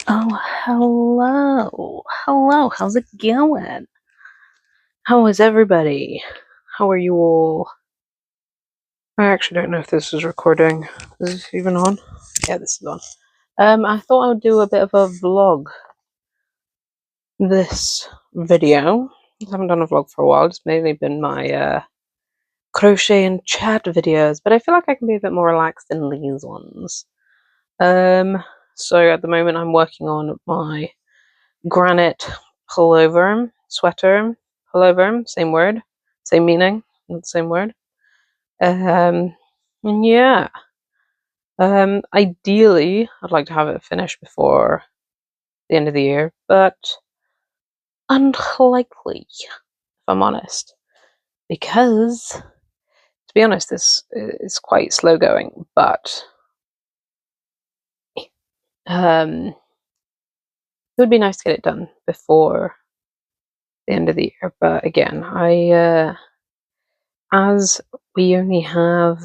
Oh, hello. Hello, how's it going? How is everybody? How are you all? I actually don't know if this is recording. Is this even on? Yeah, this is on. I thought I would do a bit of a vlog this video. I haven't done a vlog for a while. It's mainly been my crochet and chat videos, but I feel like I can be a bit more relaxed in these ones. So at the moment I'm working on my Granite pullover, sweater, pullover, same word, same meaning, not the same word. And yeah, ideally, I'd like to have it finished before the end of the year, but unlikely, if I'm honest, because to be honest, this is quite slow going, but it would be nice to get it done before the end of the year. But again, as we only have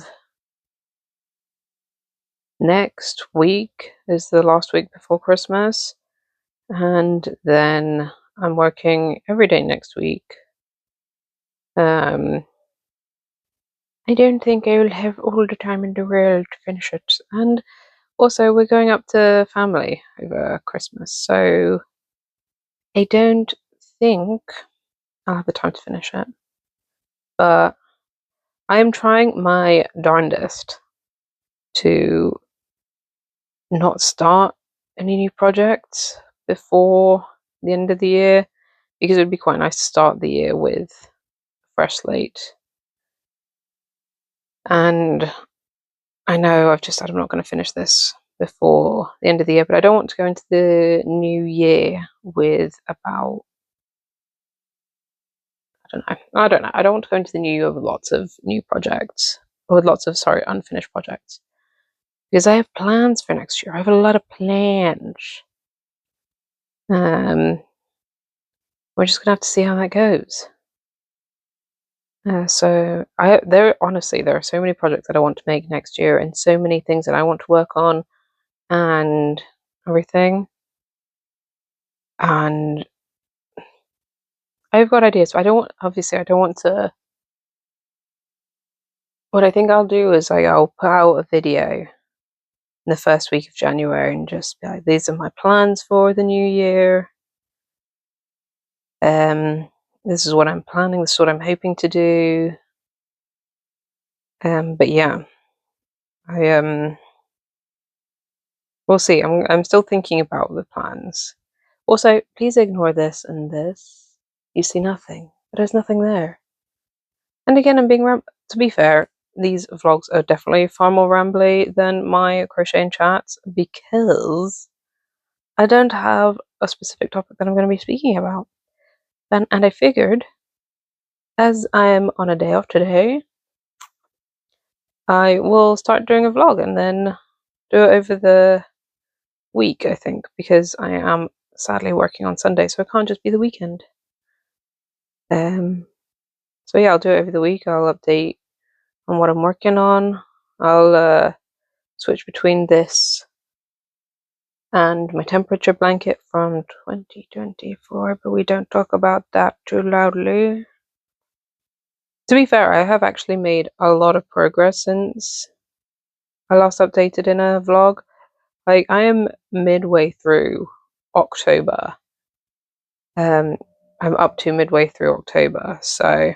next week is the last week before Christmas, and then I'm working every day next week. I don't think I will have all the time in the world to finish it, and also we're going up to family over Christmas, so I don't think I'll have the time to finish it. But I am trying my darndest to not start any new projects before the end of the year, because it would be quite nice to start the year with a fresh slate. And I know I've just said I'm not going to finish this before the end of the year, but I don't want to go into the new year with about, I don't know. I don't want to go into the new year with lots of new projects, or with lots of, sorry, unfinished projects, because I have plans for next year. I have a lot of plans. We're just gonna have to see how that goes. So honestly, there are so many projects that I want to make next year, and so many things that I want to work on, and everything. And I've got ideas. So I don't want to. What I think I'll do is I'll put out a video in the first week of January and just be like, these are my plans for the new year. This is what I'm planning. This is what I'm hoping to do. But yeah, we'll see. I'm still thinking about the plans. Also, please ignore this and this. You see nothing. There's nothing there. And again, to be fair, these vlogs are definitely far more rambly than my crochet and chats, because I don't have a specific topic that I'm going to be speaking about. And I figured, as I am on a day off today, I will start doing a vlog and then do it over the week, I think, because I am sadly working on Sunday, so it can't just be the weekend. So yeah, I'll do it over the week. I'll update on what I'm working on. I'll switch between this and my temperature blanket from 2024, but we don't talk about that too loudly. To be fair, I have actually made a lot of progress since I last updated in a vlog. Like, I am midway through October. I'm up to midway through October, so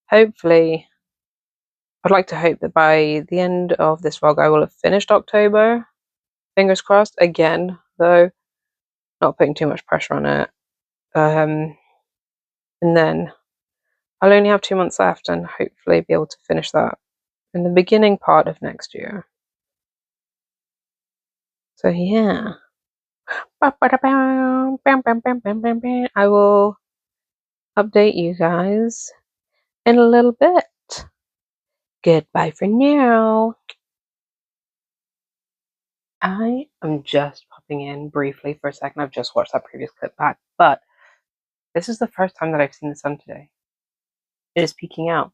hopefully, I'd like to hope that by the end of this vlog I will have finished October. Fingers crossed. Again, though, not putting too much pressure on it. And then I'll only have 2 months left, and hopefully be able to finish that in the beginning part of next year. So yeah. I will update you guys in a little bit. Goodbye for now. I am just popping in briefly for a second. I've just watched that previous clip back, but this is the first time that I've seen the sun today. It is peeking out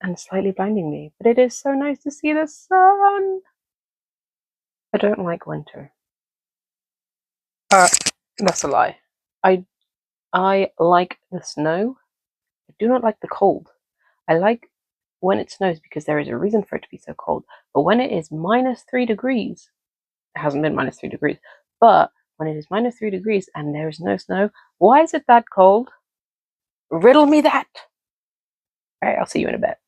and slightly blinding me, but it is so nice to see the sun. I don't like winter. That's a lie. I like the snow. I do not like the cold. I like when it snows because there is a reason for it to be so cold. But when it is -3 degrees, it hasn't been -3 degrees, but when it is -3 degrees and there is no snow, why is it that cold? Riddle me that! Alright, I'll see you in a bit.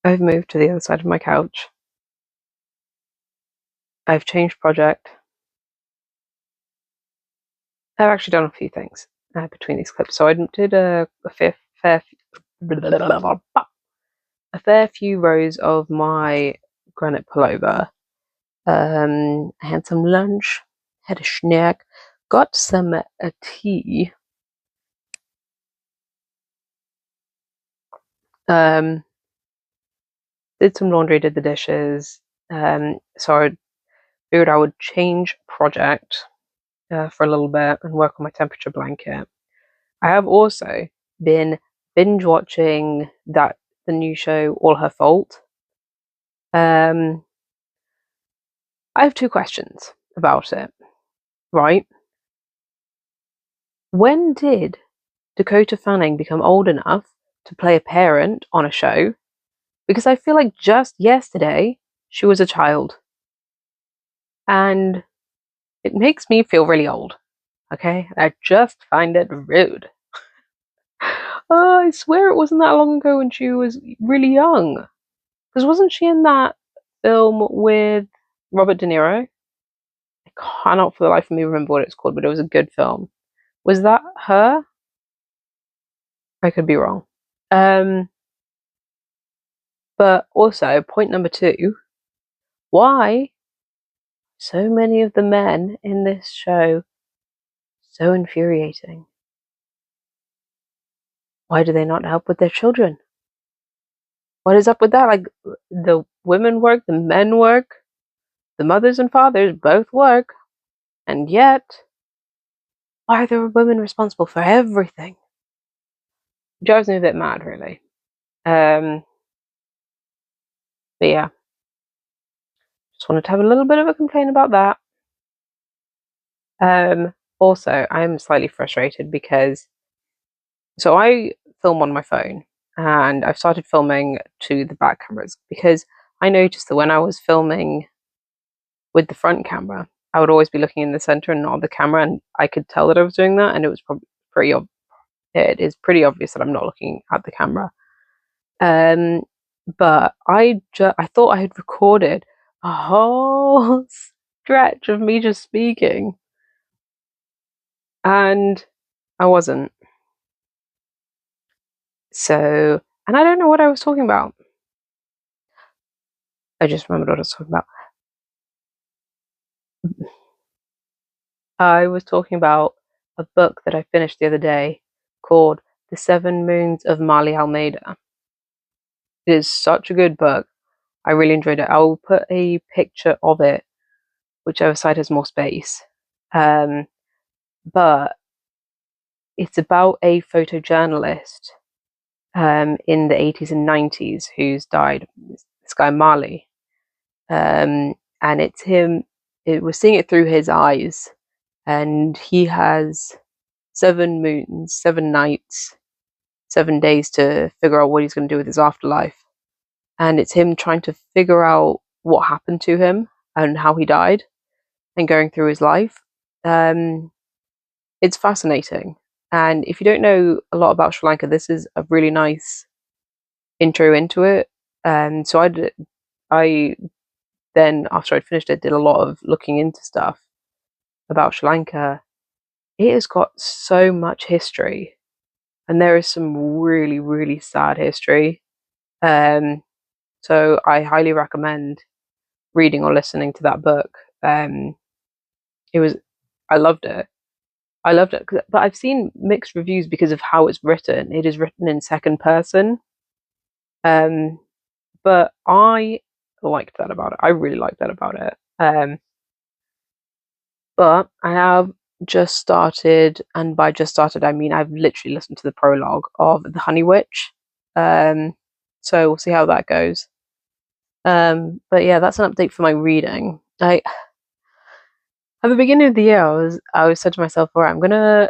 I've moved to the other side of my couch. I've changed project. I've actually done a few things between these clips. So I did a fair few rows of my granite pullover. I had some lunch, had a snack, got some tea. Did some laundry, did the dishes. So I figured I would change project for a little bit and work on my temperature blanket. I have also been binge watching the new show All Her Fault. I have two questions about it. Right? When did Dakota Fanning become old enough to play a parent on a show? Because I feel like just yesterday she was a child. And it makes me feel really old. Okay? I just find it rude. Oh, I swear it wasn't that long ago when she was really young. Because wasn't she in that film with Robert De Niro? I cannot for the life of me remember what it's called, but it was a good film. Was that her? I could be wrong. But also, point number two, why so many of the men in this show so infuriating? Why do they not help with their children? What is up with that? Like, the women work, the men work, the mothers and fathers both work, and yet, why are the women responsible for everything? It drives me a bit mad, really. But yeah, just wanted to have a little bit of a complaint about that. Also, I'm slightly frustrated because so I film on my phone and I've started filming to the back cameras because I noticed that when I was filming with the front camera, I would always be looking in the center and not the camera, and I could tell that I was doing that, and it was probably it is pretty obvious that I'm not looking at the camera. But I thought I had recorded a whole stretch of me just speaking, and I wasn't. So, and I don't know what I was talking about. I just remembered what I was talking about. I was talking about a book that I finished the other day called The Seven Moons of Marley Almeida. It is such a good book. I really enjoyed it. I'll put a picture of it, whichever side has more space. But it's about a photojournalist in the 80s and 90s who's died. This guy Marley. And it's him. It was seeing it through his eyes. and he has 7 moons, 7 nights, 7 days to figure out what he's going to do with his afterlife. And it's him trying to figure out what happened to him and how he died and going through his life. It's fascinating. And if you don't know a lot about Sri Lanka, this is a really nice intro into it. So I then, after I'd finished it, did a lot of looking into stuff about Sri Lanka. It has got so much history, and there is some really, really sad history. So I highly recommend reading or listening to that book. It was, I loved it. I loved it, but I've seen mixed reviews because of how it's written. It is written in second person, but I liked that about it. I really liked that about it. But I have just started, and by just started I mean I've literally listened to the prologue of The Honey Witch. So we'll see how that goes. But yeah, that's an update for my reading. At the beginning of the year, I was said to myself, all right, I'm gonna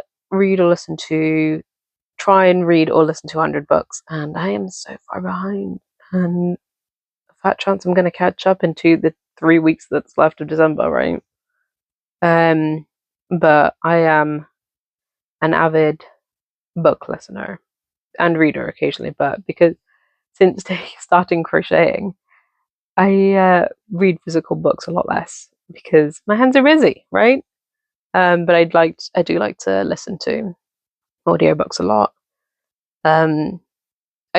try and read or listen to 100 books, and I am so far behind. And a fat chance I'm gonna catch up into the 3 weeks that's left of December, right? But I am an avid book listener and reader occasionally, but because since starting crocheting, I read physical books a lot less because my hands are busy, right? But I do like to listen to audiobooks a lot. I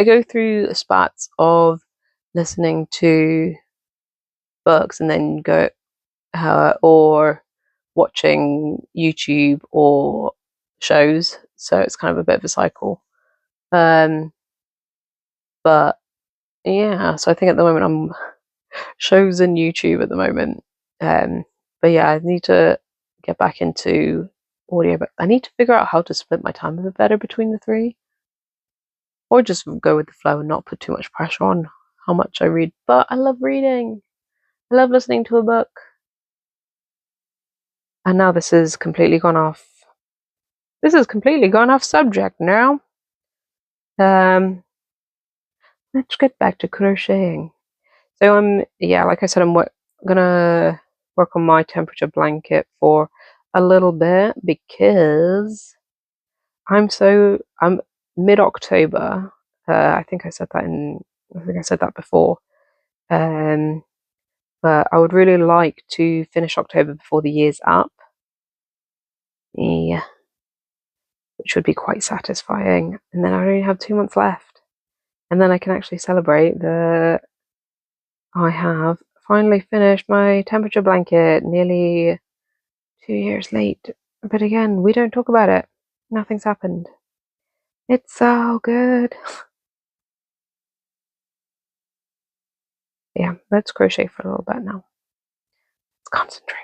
go through spats of listening to books and then go or watching YouTube or shows, so it's kind of a bit of a cycle. But yeah, so I think at the moment I'm shows and YouTube at the moment. But yeah, I need to get back into audio, but I need to figure out how to split my time a bit better between the three, or just go with the flow and not put too much pressure on how much I read. But I love reading. I love listening to a book. And now this has completely gone off. This has completely gone off subject now. Let's get back to crocheting. So like I said, I'm gonna work on my temperature blanket for a little bit because I'm mid-October. I think I said that before. But I would really like to finish October before the year's up. Yeah, which would be quite satisfying. And then I only have 2 months left, and then I can actually celebrate that I have finally finished my temperature blanket, nearly 2 years late. But again, we don't talk about it. Nothing's happened. It's so good. Yeah, let's crochet for a little bit now. Let's concentrate.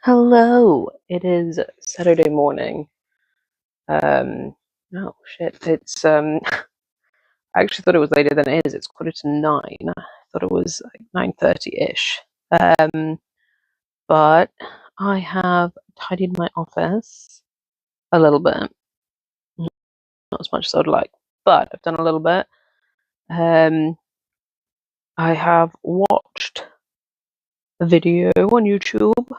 Hello, it is Saturday morning. Oh shit, it's I actually thought it was later than it is. It's 9:15. I thought it was like 9:30-ish. But I have tidied my office a little bit. Not as much as I would like, but I've done a little bit. I have watched a video on YouTube.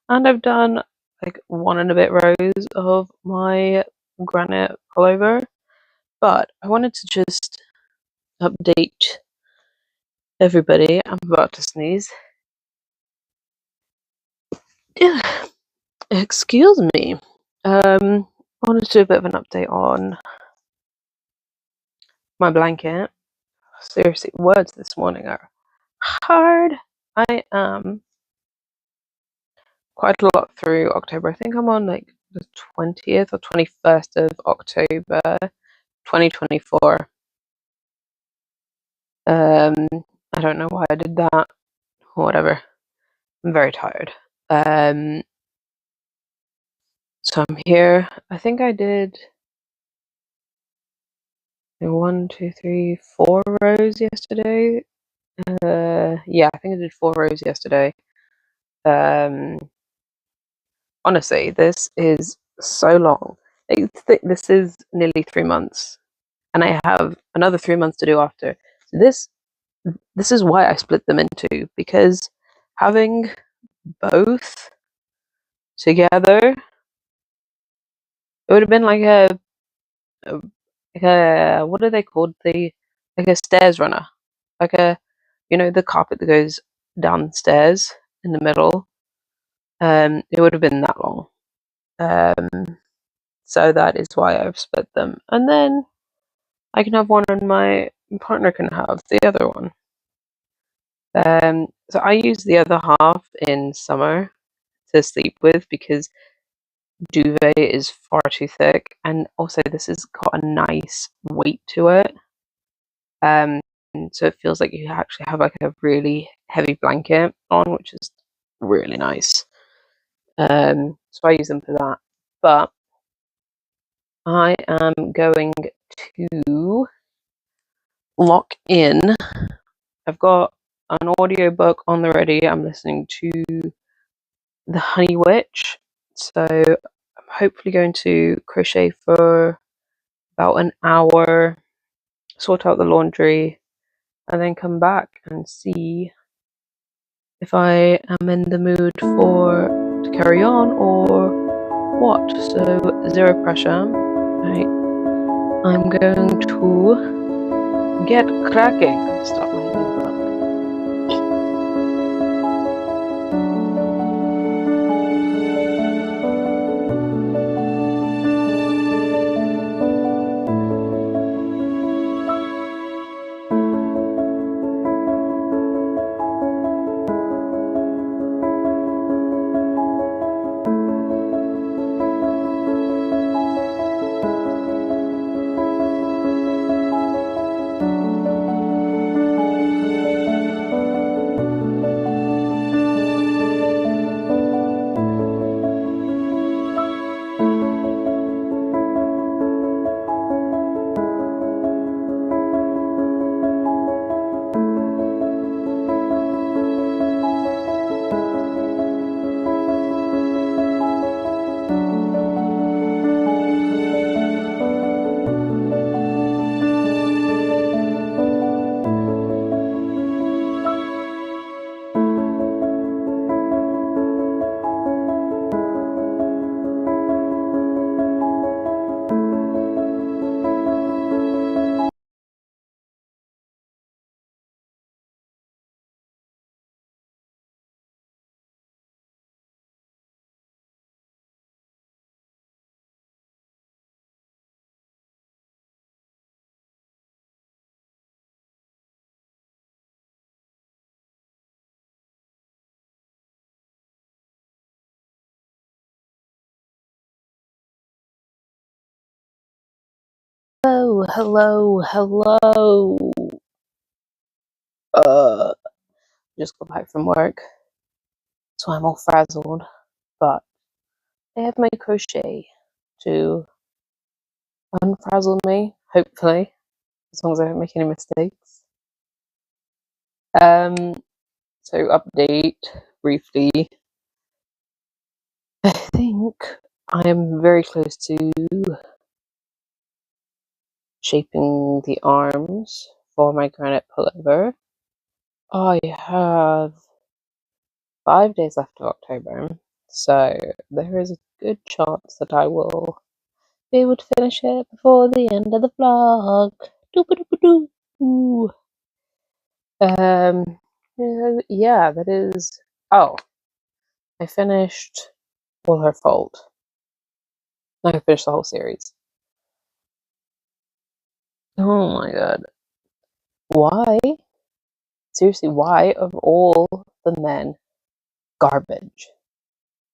And I've done like 1 and a bit rows of my granite pullover, but I wanted to just update everybody. I'm about to sneeze. Excuse me. I wanted to do a bit of an update on my blanket. Seriously, words this morning are hard. I am quite a lot through October. I think I'm on like the 20th or 21st of October 2024. I don't know why I did that. Whatever. I'm very tired. So I'm here. I think I did 1, 2, 3, 4 rows yesterday. Yeah, I think I did 4 rows yesterday. Honestly, this is so long. This is nearly 3 months, and I have another 3 months to do after. So this is why I split them into, because having both together, it would have been like a what are they called? Like a stairs runner, like the carpet that goes downstairs in the middle. It would have been that long. So that is why I've split them, and then I can have one, and my partner can have the other one. So I use the other half in summer to sleep with because duvet is far too thick, and also this has got a nice weight to it. So it feels like you actually have like a really heavy blanket on, which is really nice. So I use them for that. But I am going to lock in. I've got an audiobook on the ready. I'm listening to The Honey Witch. So I'm hopefully going to crochet for about an hour, sort out the laundry, and then come back and see if I am in the mood to carry on or what. So zero pressure. Right. I'm going to get cracking. Stop my book. Hello. Just got back from work, so I'm all frazzled. But I have my crochet to unfrazzle me, hopefully, as long as I don't make any mistakes. So update briefly. I think I am very close to shaping the arms for my granite pullover. I have 5 days left of October, so there is a good chance that I will be able to finish it before the end of the vlog. Doo-ba-doo-ba-doo. Yeah, that is. Oh, I finished All Her Fault. I finished the whole series. Oh my god. Why? Seriously, why of all the men, garbage?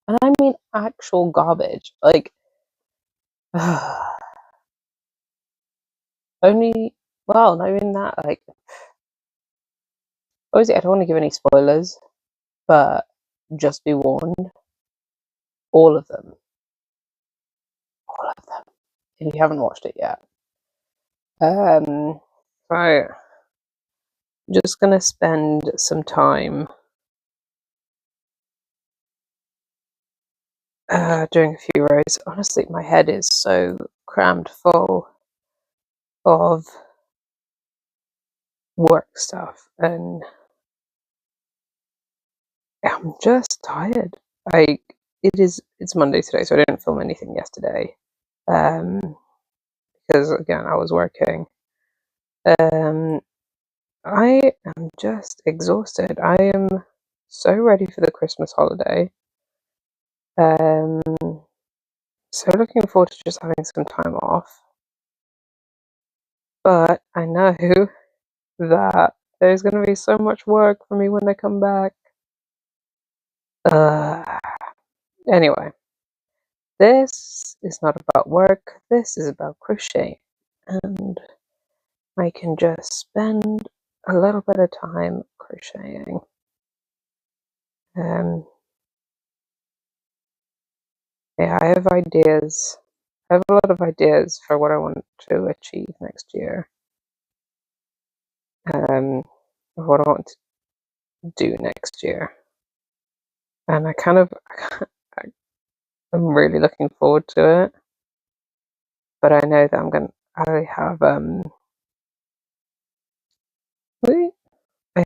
And I mean actual garbage. Like, only, well, not even that. Like, obviously, I don't want to give any spoilers, but just be warned, all of them, if you haven't watched it yet. So, just gonna spend some time doing a few rows. Honestly, my head is so crammed full of work stuff, and I'm just tired. It's Monday today, so I didn't film anything yesterday. Because again, I was working. I am just exhausted. I am so ready for the Christmas holiday. So looking forward to just having some time off. But I know that there's going to be so much work for me when I come back. Anyway, this is not about work. This is about crochet. And I can just spend a little bit of time crocheting. Yeah, I have ideas. I have a lot of ideas for what I want to achieve next year. What I want to do next year. And I'm really looking forward to it. But I know that I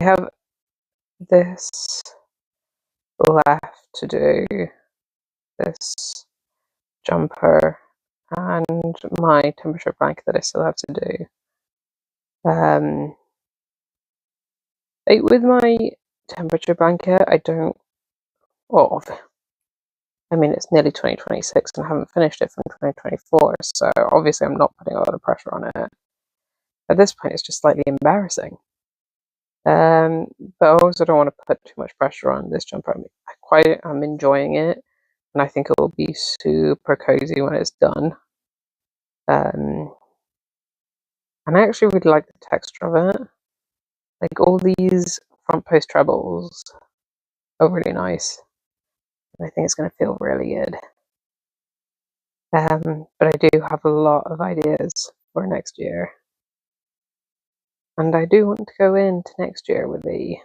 have this left to do, this jumper and my temperature blanket that I still have to do. With my temperature blanket, I mean, it's nearly 2026 and I haven't finished it from 2024, so obviously I'm not putting a lot of pressure on it. At this point, it's just slightly embarrassing. But I also don't want to put too much pressure on this jumper. I'm enjoying it, and I think it will be super cozy when it's done. And I actually really like the texture of it. Like, all these front post trebles are really nice, and I think it's going to feel really good. But I do have a lot of ideas for next year. And I do want to go into next year with a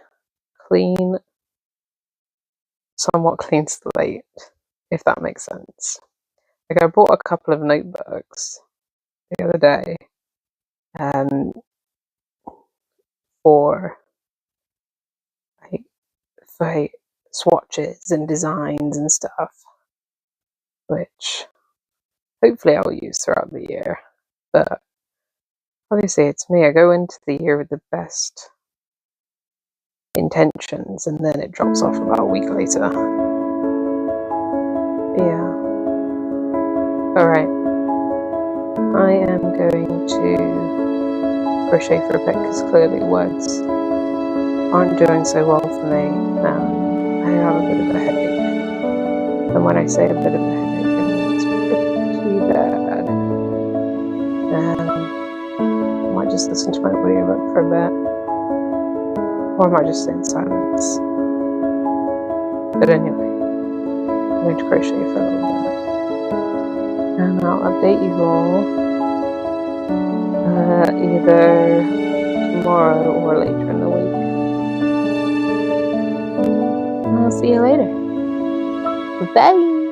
somewhat clean slate, if that makes sense. Like, I bought a couple of notebooks the other day for swatches and designs and stuff, which hopefully I'll use throughout the year. But obviously, it's me. I go into the year with the best intentions, and then it drops off about a week later. Yeah. Alright. I am going to crochet for a bit because clearly words aren't doing so well for me. I have a bit of a headache. And when I say a bit of a headache, it means pretty bad. I might just listen to my audiobook for a bit. Or I might just sit in silence. But anyway, I'm going to crochet for a little bit. And I'll update you all either tomorrow or later in the week. I'll see you later. Bye!